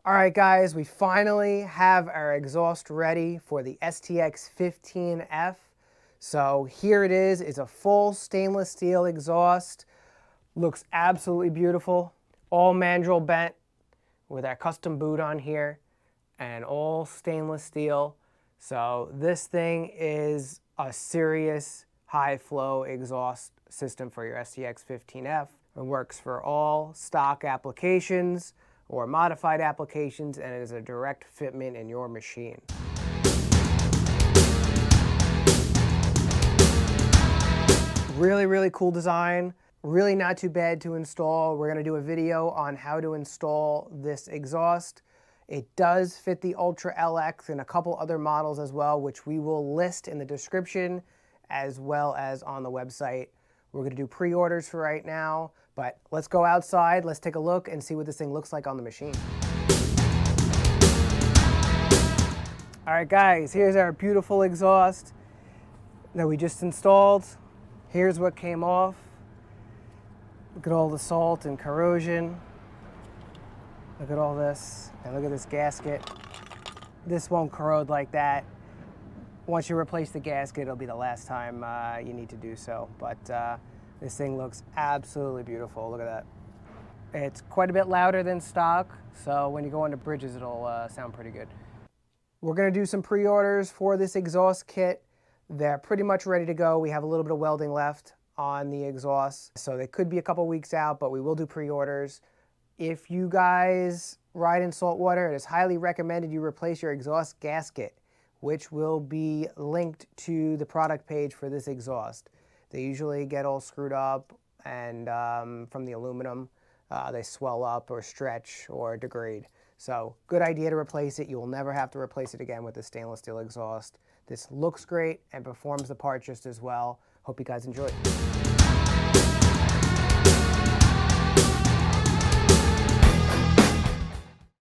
All right, guys, we finally have our exhaust ready for the STX-15F. So here it is. It's a full stainless steel exhaust. Looks absolutely beautiful. All mandrel bent with our custom boot on here and all stainless steel. So this thing is a serious high flow exhaust system for your STX-15F. It works for all stock applications or modified applications, and it is a direct fitment in your machine. Really, really cool design. Really not too bad to install. We're gonna do a video on how to install this exhaust. It does fit the Ultra LX and a couple other models as well, which we will list in the description as well as on the website. We're gonna do pre-orders for right now, but let's go outside, let's take a look and see what this thing looks like on the machine. All right, guys, here's our beautiful exhaust that we just installed. Here's what came off. Look at all the salt and corrosion. Look at all this, and look at this gasket. This won't corrode like that. Once you replace the gasket, it'll be the last time you need to do so. But this thing looks absolutely beautiful. Look at that. It's quite a bit louder than stock, so when you go into bridges, it'll sound pretty good. We're gonna do some pre-orders for this exhaust kit. They're pretty much ready to go. We have a little bit of welding left on the exhaust, so they could be a couple weeks out, but we will do pre-orders. If you guys ride in salt water, it is highly recommended you replace your exhaust gasket, which will be linked to the product page for this exhaust. They usually get all screwed up, and from the aluminum, they swell up or stretch or degrade. So good idea to replace it. You will never have to replace it again with the stainless steel exhaust. This looks great and performs the part just as well. Hope you guys enjoy.